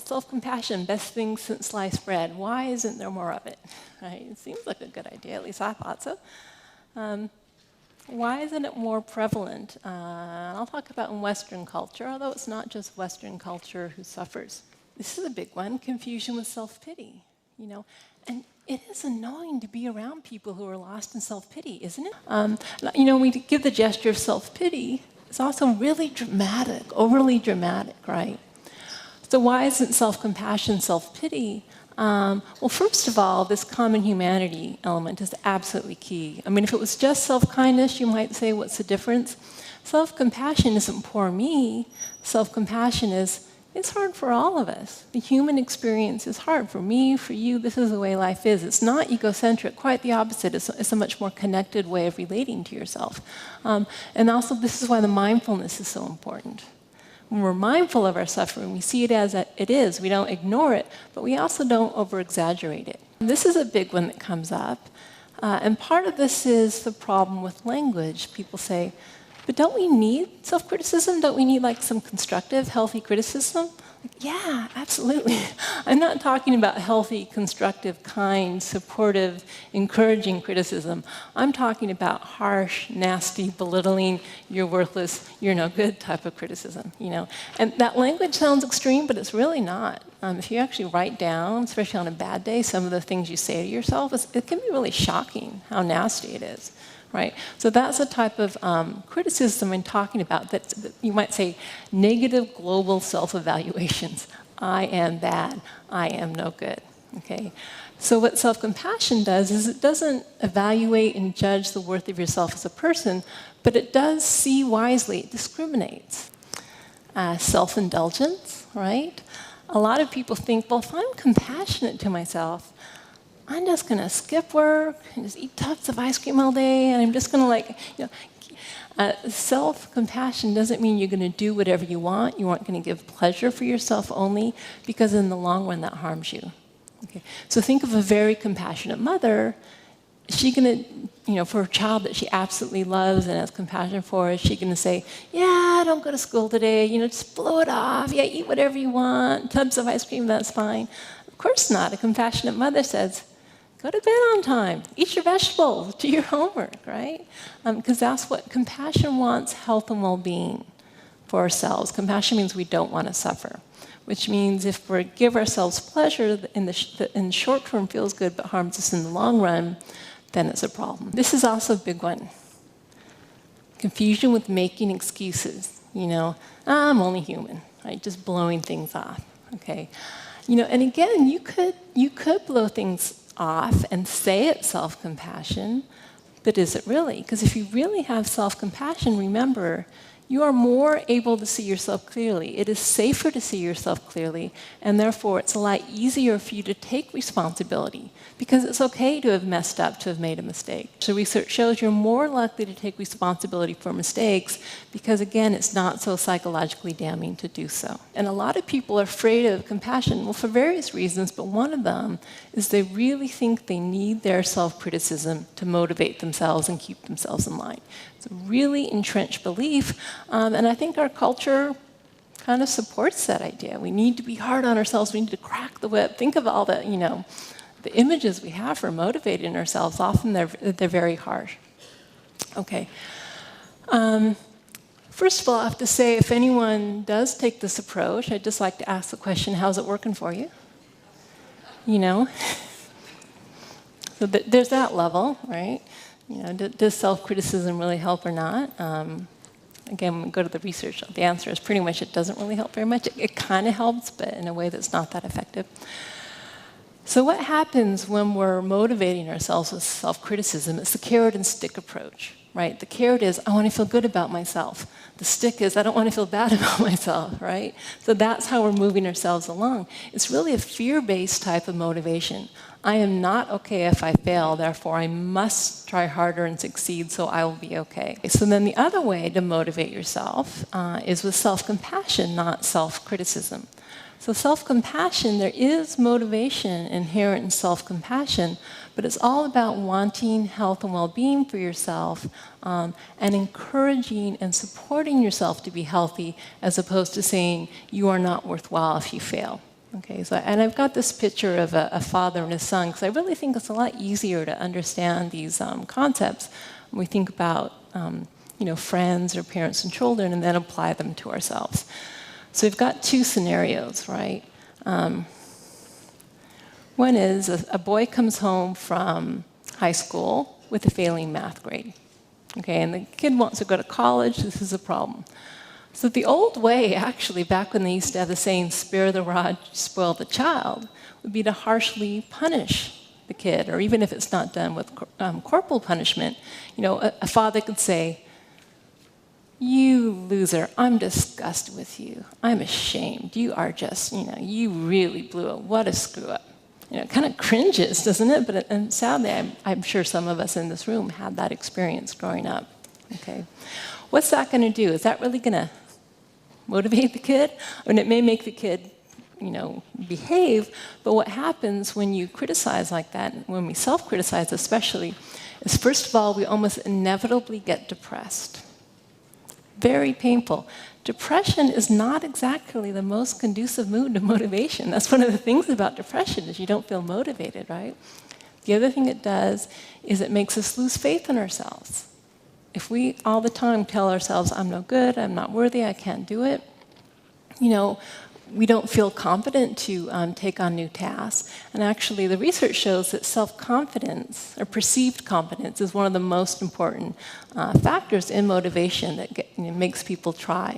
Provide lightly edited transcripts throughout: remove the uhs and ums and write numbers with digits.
self-compassion, best thing since sliced bread. Why isn't there more of it? Right? It seems like a good idea, at least I thought so. Why isn't it more prevalent? I'll talk about in Western culture, although it's not just Western culture who suffers. This is a big one, confusion with self-pity, And it is annoying to be around people who are lost in self-pity, isn't it? When we give the gesture of self-pity, it's also really dramatic, overly dramatic, right? So why isn't self-compassion self-pity? Well, first of all, this common humanity element is absolutely key. I mean, if it was just self-kindness, you might say, what's the difference? Self-compassion isn't poor me. Self-compassion is, it's hard for all of us. The human experience is hard for me, for you. This is the way life is. It's not egocentric, quite the opposite. It's a much more connected way of relating to yourself. And also, this is why the mindfulness is so important. When we're mindful of our suffering, we see it as it is. We don't ignore it, but we also don't over-exaggerate it. This is a big one that comes up. And part of this is the problem with language. People say, but don't we need self-criticism? Don't we need some constructive, healthy criticism? Yeah, absolutely. I'm not talking about healthy, constructive, kind, supportive, encouraging criticism. I'm talking about harsh, nasty, belittling, you're worthless, you're no good type of criticism, And that language sounds extreme, but it's really not. If you actually write down, especially on a bad day, some of the things you say to yourself, it can be really shocking how nasty it is. Right? So that's a type of criticism I'm talking about that you might say negative global self-evaluations. I am bad. I am no good. Okay? So what self-compassion does is it doesn't evaluate and judge the worth of yourself as a person, but it does see wisely. It discriminates. Self-indulgence, right? A lot of people think, well, if I'm compassionate to myself, I'm just going to skip work and just eat tubs of ice cream all day, and I'm just going to self-compassion doesn't mean you're going to do whatever you want. You aren't going to give pleasure for yourself only, because in the long run that harms you. Okay? So think of a very compassionate mother. Is she going to, for a child that she absolutely loves and has compassion for, is she going to say, yeah, don't go to school today, just blow it off, yeah, eat whatever you want, tubs of ice cream, that's fine. Of course not. A compassionate mother says, go to bed on time, eat your vegetables, do your homework, right? Because that's what compassion wants, health and well-being for ourselves. Compassion means we don't want to suffer, which means if we give ourselves pleasure in the short term feels good but harms us in the long run, then it's a problem. This is also a big one. Confusion with making excuses. I'm only human, right? Just blowing things off, okay? And again, you could blow things off and say it's self-compassion, but is it really? Because if you really have self-compassion, remember, you are more able to see yourself clearly. It is safer to see yourself clearly, and therefore it's a lot easier for you to take responsibility, because it's okay to have messed up, to have made a mistake. So research shows you're more likely to take responsibility for mistakes because, again, it's not so psychologically damning to do so. And a lot of people are afraid of compassion, well, for various reasons, but one of them is they really think they need their self-criticism to motivate themselves and keep themselves in line. It's a really entrenched belief, and I think our culture kind of supports that idea. We need to be hard on ourselves. We need to crack the whip. Think of all the, the images we have for motivating ourselves. Often they're very harsh. Okay. First of all, I have to say, if anyone does take this approach, I'd just like to ask the question, how's it working for you? So there's that level, right? Does self-criticism really help or not? Again, when we go to the research, the answer is pretty much it doesn't really help very much. It kind of helps, but in a way that's not that effective. So what happens when we're motivating ourselves with self-criticism? It's the carrot and stick approach, right? The carrot is, I want to feel good about myself. The stick is, I don't want to feel bad about myself, right? So that's how we're moving ourselves along. It's really a fear-based type of motivation. I am not okay if I fail, therefore I must try harder and succeed so I will be okay. So then the other way to motivate yourself is with self-compassion, not self-criticism. So self-compassion, there is motivation inherent in self-compassion, but it's all about wanting health and well-being for yourself and encouraging and supporting yourself to be healthy, as opposed to saying you are not worthwhile if you fail. Okay, so, and I've got this picture of a father and a son, because I really think it's a lot easier to understand these concepts when we think about friends or parents and children, and then apply them to ourselves. So we've got two scenarios, right? One is a boy comes home from high school with a failing math grade. Okay, and the kid wants to go to college. This is a problem. So the old way, actually, back when they used to have the saying, spare the rod, spoil the child, would be to harshly punish the kid, or even if it's not done with corporal punishment, a father could say, you loser, I'm disgusted with you. I'm ashamed. You are just, you really blew it. What a screw up. It kind of cringes, doesn't it? But and sadly, I'm sure some of us in this room had that experience growing up. Okay, what's that going to do? Is that really going to motivate the kid? I mean, it may make the kid, behave, but what happens when you criticize like that, when we self-criticize especially, is first of all, we almost inevitably get depressed. Very painful. Depression is not exactly the most conducive mood to motivation. That's one of the things about depression, is you don't feel motivated, right? The other thing it does is it makes us lose faith in ourselves. If we all the time tell ourselves, I'm no good, I'm not worthy, I can't do it, we don't feel confident to take on new tasks. And actually, the research shows that self-confidence, or perceived confidence, is one of the most important factors in motivation that makes people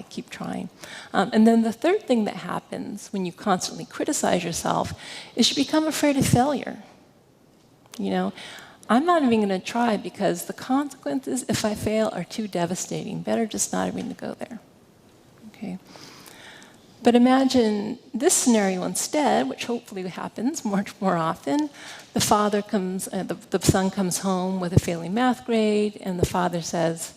keep trying. And then the third thing that happens when you constantly criticize yourself is you become afraid of failure. I'm not even going to try because the consequences, if I fail, are too devastating. Better just not even to go there. Okay. But imagine this scenario instead, which hopefully happens much more often. The son comes home with a failing math grade, and the father says,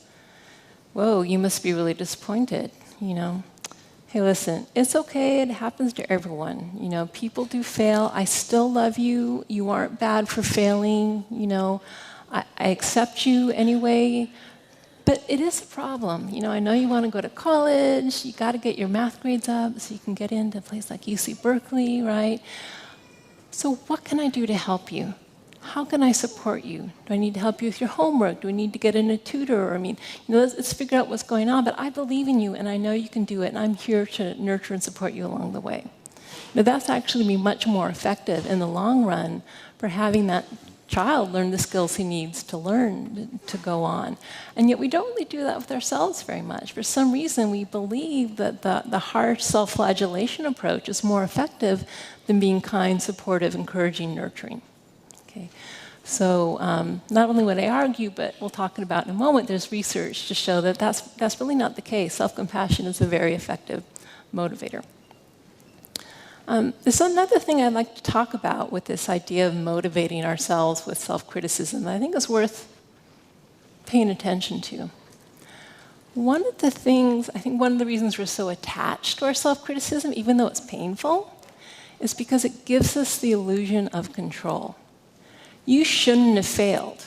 whoa, you must be really disappointed, Hey, listen, it's okay, it happens to everyone. People do fail. I still love you. You aren't bad for failing. I accept you anyway. But it is a problem. I know you want to go to college. You got to get your math grades up so you can get into a place like UC Berkeley, right? So what can I do to help you? How can I support you? Do I need to help you with your homework? Do we need to get in a tutor? Let's figure out what's going on. But I believe in you, and I know you can do it, and I'm here to nurture and support you along the way. That's actually be much more effective in the long run for having that child learn the skills he needs to learn to go on. And yet we don't really do that with ourselves very much. For some reason, we believe that the harsh self-flagellation approach is more effective than being kind, supportive, encouraging, nurturing. Okay. So not only would I argue, but we'll talk about in a moment, there's research to show that that's really not the case. Self-compassion is a very effective motivator. There's another thing I'd like to talk about with this idea of motivating ourselves with self-criticism that I think is worth paying attention to. One of the reasons we're so attached to our self-criticism, even though it's painful, is because it gives us the illusion of control. You shouldn't have failed.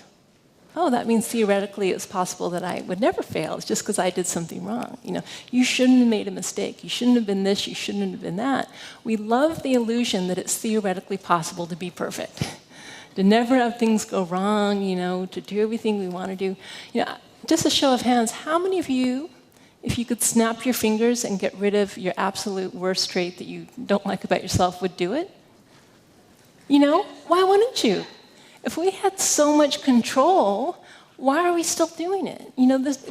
Oh, that means theoretically it's possible that I would never fail. It's just because I did something wrong. You shouldn't have made a mistake. You shouldn't have been this. You shouldn't have been that. We love the illusion that it's theoretically possible to be perfect, to never have things go wrong, to do everything we want to do. Just a show of hands, how many of you, if you could snap your fingers and get rid of your absolute worst trait that you don't like about yourself, would do it? Why wouldn't you? If we had so much control, why are we still doing it?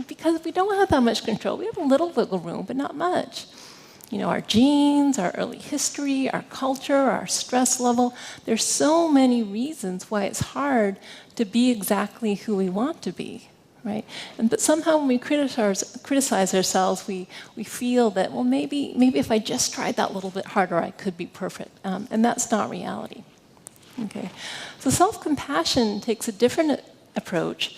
Because we don't have that much control. We have a little wiggle room, but not much. Our genes, our early history, our culture, our stress level. There's so many reasons why it's hard to be exactly who we want to be, right? But somehow when we criticize ourselves, we feel that, well, maybe if I just tried that little bit harder, I could be perfect. And that's not reality. Okay, so self-compassion takes a different approach.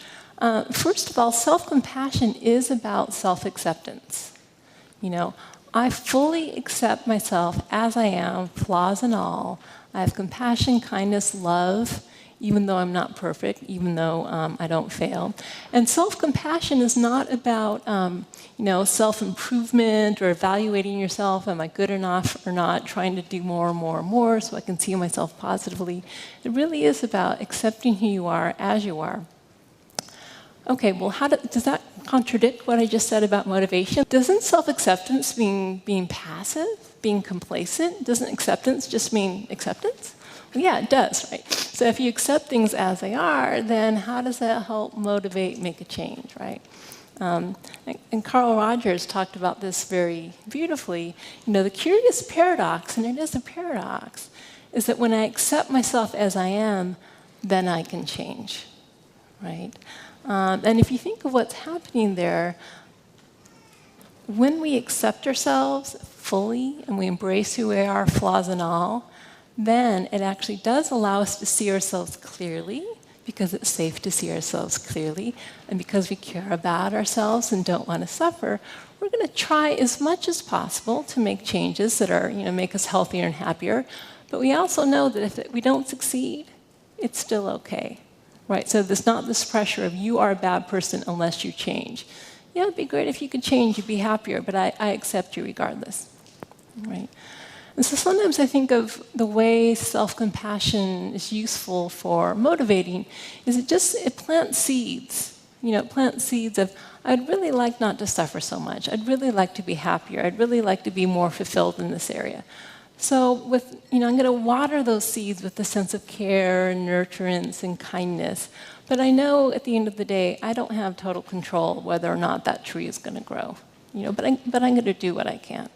First of all, self-compassion is about self-acceptance. I fully accept myself as I am, flaws and all. I have compassion, kindness, love, even though I'm not perfect, even though I don't fail. And self-compassion is not about self-improvement or evaluating yourself. Am I good enough or not? Trying to do more and more and more so I can see myself positively. It really is about accepting who you are as you are. Okay, well, does that contradict what I just said about motivation? Doesn't self-acceptance mean being passive, being complacent? Doesn't acceptance just mean acceptance? Well, yeah, it does, right? So if you accept things as they are, then how does that help motivate, make a change, right? And Carl Rogers talked about this very beautifully. The curious paradox, and it is a paradox, is that when I accept myself as I am, then I can change, right? And if you think of what's happening there, when we accept ourselves fully and we embrace who we are, flaws and all, then it actually does allow us to see ourselves clearly, because it's safe to see ourselves clearly, and because we care about ourselves and don't want to suffer, we're going to try as much as possible to make changes that are, make us healthier and happier. But we also know that if we don't succeed, it's still okay. Right, so there's not this pressure of you are a bad person unless you change. Yeah, it'd be great if you could change, you'd be happier, but I accept you regardless. Right? And so sometimes I think of the way self-compassion is useful for motivating is it plants seeds. It plants seeds of, I'd really like not to suffer so much. I'd really like to be happier. I'd really like to be more fulfilled in this area. So I'm going to water those seeds with a sense of care and nurturance and kindness. But I know at the end of the day, I don't have total control whether or not that tree is going to grow. But I'm going to do what I can.